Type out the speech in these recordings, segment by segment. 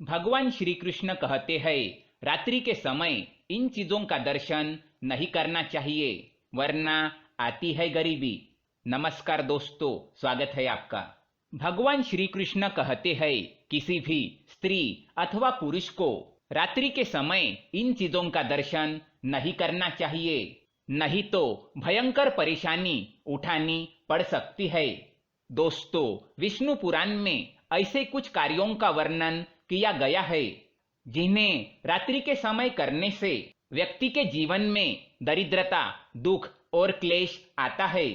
भगवान श्री कृष्ण कहते हैं, रात्रि के समय इन चीजों का दर्शन नहीं करना चाहिए, वरना आती है गरीबी। नमस्कार दोस्तों, स्वागत है आपका। भगवान श्री कृष्ण कहते हैं, किसी भी स्त्री अथवा पुरुष को रात्रि के समय इन चीजों का दर्शन नहीं करना चाहिए, नहीं तो भयंकर परेशानी उठानी पड़ सकती है। दोस्तों, विष्णु पुराण में ऐसे कुछ कार्यों का वर्णन किया गया है जिन्हें रात्रि के समय करने से व्यक्ति के जीवन में दरिद्रता, दुख और क्लेश आता है।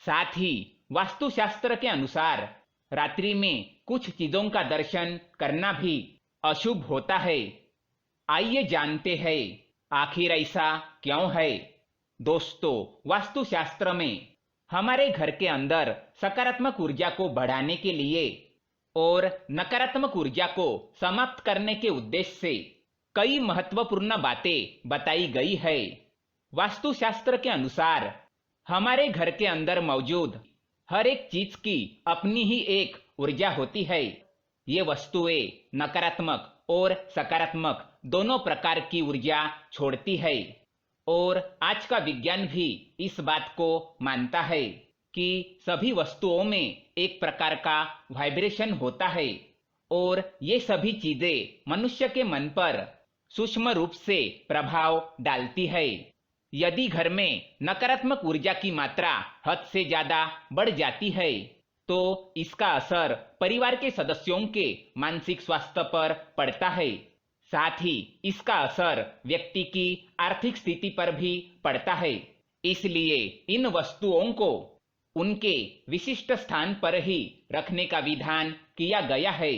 साथ ही वास्तुशास्त्र के अनुसार रात्रि में कुछ चीजों का दर्शन करना भी अशुभ होता है। आइए जानते हैं आखिर ऐसा क्यों है। दोस्तों, वास्तुशास्त्र में हमारे घर के अंदर सकारात्मक ऊर्जा को बढ़ाने के लिए और नकारात्मक ऊर्जा को समाप्त करने के उद्देश्य से कई महत्वपूर्ण बातें बताई गई है। वास्तुशास्त्र के अनुसार हमारे घर के अंदर मौजूद हर एक चीज की अपनी ही एक ऊर्जा होती है। ये वस्तुएं नकारात्मक और सकारात्मक दोनों प्रकार की ऊर्जा छोड़ती है और आज का विज्ञान भी इस बात को मानता है कि सभी वस्तुओं में एक प्रकार का वाइब्रेशन होता है और ये सभी चीजें मनुष्य के मन पर सूक्ष्म रूप से प्रभाव डालती है। यदि घर में नकारात्मक ऊर्जा की मात्रा हद से ज्यादा बढ़ जाती है तो इसका असर परिवार के सदस्यों के मानसिक स्वास्थ्य पर पड़ता है। साथ ही इसका असर व्यक्ति की आर्थिक स्थिति पर भी पड़ता है। इसलिए इन वस्तुओं को उनके विशिष्ट स्थान पर ही रखने का विधान किया गया है।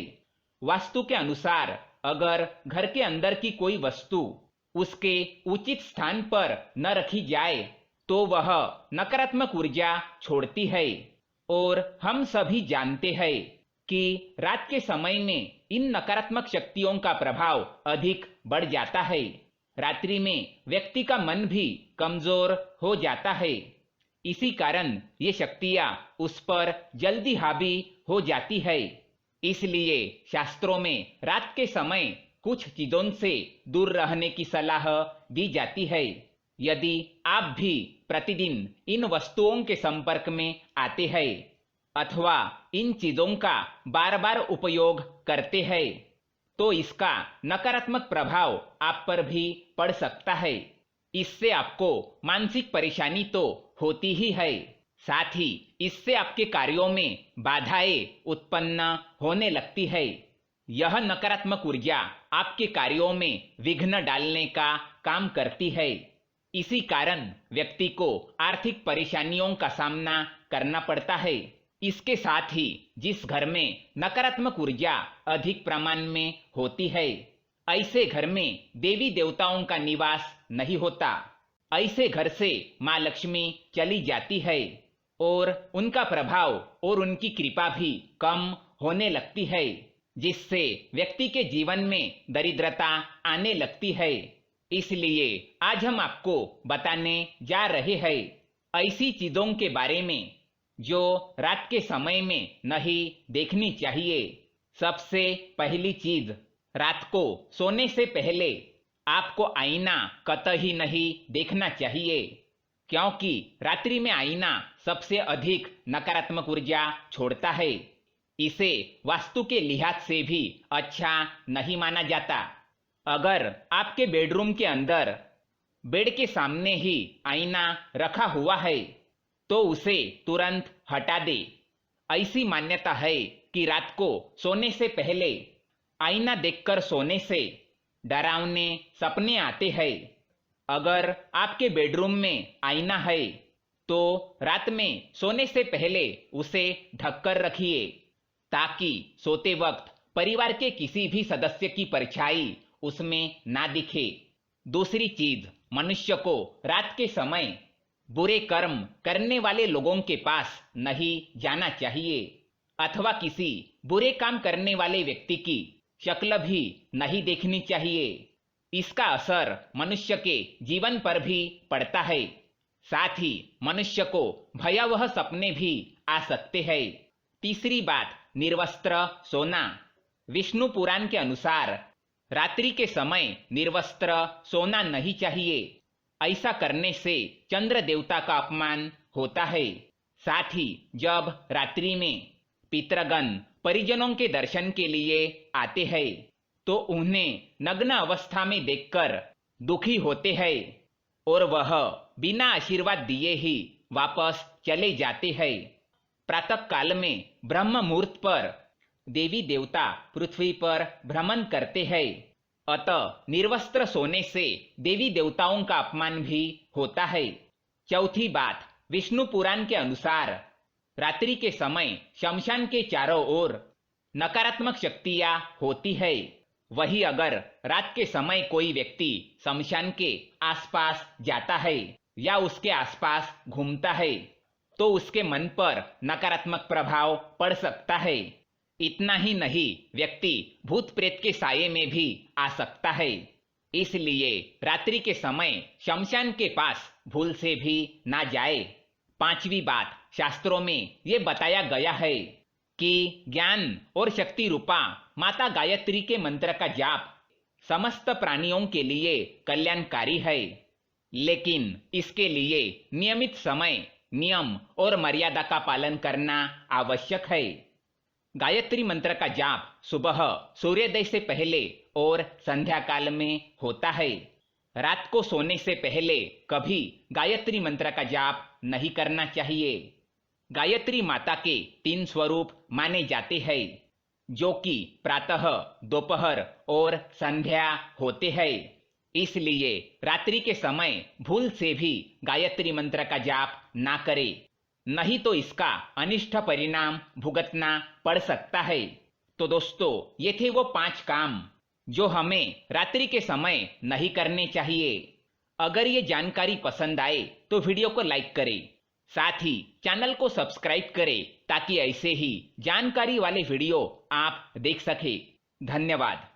वास्तु के अनुसार अगर घर के अंदर की कोई वस्तु उसके उचित स्थान पर न रखी जाए तो वह नकारात्मक ऊर्जा छोड़ती है और हम सभी जानते हैं कि रात के समय में इन नकारात्मक शक्तियों का प्रभाव अधिक बढ़ जाता है। रात्रि में व्यक्ति का मन भी कमजोर हो जाता है। इसी कारण ये शक्तियां उस पर जल्दी हावी हो जाती है। इसलिए शास्त्रों में रात के समय कुछ चीजों से दूर रहने की सलाह दी जाती है। यदि आप भी प्रतिदिन इन वस्तुओं के संपर्क में आते हैं अथवा इन चीजों का बार बार उपयोग करते हैं तो इसका नकारात्मक प्रभाव आप पर भी पड़ सकता है। इससे आपको मानसिक परेशानी तो होती ही है, साथ ही इससे आपके कार्यों में बाधाएं उत्पन्न होने लगती है। यह नकारात्मक ऊर्जा आपके कार्यों में विघ्न डालने का काम करती है। इसी कारण व्यक्ति को आर्थिक परेशानियों का सामना करना पड़ता है। इसके साथ ही जिस घर में नकारात्मक ऊर्जा अधिक प्रमाण में होती है, ऐसे घर में देवी देवताओं का निवास नहीं होता। ऐसे घर से माँ लक्ष्मी चली जाती है और उनका प्रभाव और उनकी कृपा भी कम होने लगती है, जिससे व्यक्ति के जीवन में दरिद्रता आने लगती है। इसलिए आज हम आपको बताने जा रहे हैं ऐसी चीजों के बारे में जो रात के समय में नहीं देखनी चाहिए। सबसे पहली चीज, रात को सोने से पहले आपको आईना कतई नहीं देखना चाहिए, क्योंकि रात्रि में आईना सबसे अधिक नकारात्मक ऊर्जा छोड़ता है। इसे वास्तु के लिहाज से भी अच्छा नहीं माना जाता। अगर आपके बेडरूम के अंदर बेड के सामने ही आईना रखा हुआ है तो उसे तुरंत हटा दे। ऐसी मान्यता है कि रात को सोने से पहले आईना देखकर सोने से डरावने सपने आते हैं। अगर आपके बेडरूम में आईना है तो रात में सोने से पहले उसे ढककर रखिए, ताकि सोते वक्त परिवार के किसी भी सदस्य की परछाई उसमें ना दिखे। दूसरी चीज, मनुष्य को रात के समय बुरे कर्म करने वाले लोगों के पास नहीं जाना चाहिए अथवा किसी बुरे काम करने वाले व्यक्ति की शक्ल भी नहीं देखनी चाहिए। इसका असर मनुष्य के जीवन पर भी पड़ता है। साथ ही मनुष्य को भयावह सपने भी आ सकते हैं। तीसरी बात, निर्वस्त्र सोना। विष्णु पुराण के अनुसार रात्रि के समय निर्वस्त्र सोना नहीं चाहिए। ऐसा करने से चंद्र देवता का अपमान होता है। साथ ही जब रात्रि में पितृगण परिजनों के दर्शन के लिए आते हैं तो उन्हें नग्न अवस्था में देखकर दुखी होते हैं और वह बिना आशीर्वाद दिए ही वापस चले जाते हैं। प्रातः काल में ब्रह्म मुहूर्त पर देवी देवता पृथ्वी पर भ्रमण करते हैं, अतः निर्वस्त्र सोने से देवी देवताओं का अपमान भी होता है। चौथी बात, विष्णु पुराण के अनुसार रात्रि के समय शमशान के चारों ओर नकारात्मक शक्तियां होती है। वही अगर रात के समय कोई व्यक्ति शमशान के आसपास जाता है या उसके आसपास घूमता है तो उसके मन पर नकारात्मक प्रभाव पड़ सकता है। इतना ही नहीं, व्यक्ति भूत प्रेत के साये में भी आ सकता है। इसलिए रात्रि के समय शमशान के पास भूल से भी ना जाए। पांचवी बात, शास्त्रों में ये बताया गया है कि ज्ञान और शक्ति रूपा माता गायत्री के मंत्र का जाप समस्त प्राणियों के लिए कल्याणकारी है, लेकिन इसके लिए नियमित समय, नियम और मर्यादा का पालन करना आवश्यक है। गायत्री मंत्र का जाप सुबह सूर्योदय से पहले और संध्या काल में होता है। रात को सोने से पहले कभी गायत्री मंत्र का जाप नहीं करना चाहिए। गायत्री माता के 3 स्वरूप माने जाते हैं, जो कि प्रातः, दोपहर और संध्या होते हैं। इसलिए रात्रि के समय भूल से भी गायत्री मंत्र का जाप ना करें, नहीं तो इसका अनिष्ट परिणाम भुगतना पड़ सकता है। तो दोस्तों, ये थे वो 5 काम जो हमें रात्रि के समय नहीं करने चाहिए। अगर ये जानकारी पसंद आए तो वीडियो को लाइक करें, साथ ही चैनल को सब्सक्राइब करें ताकि ऐसे ही जानकारी वाले वीडियो आप देख सकें। धन्यवाद।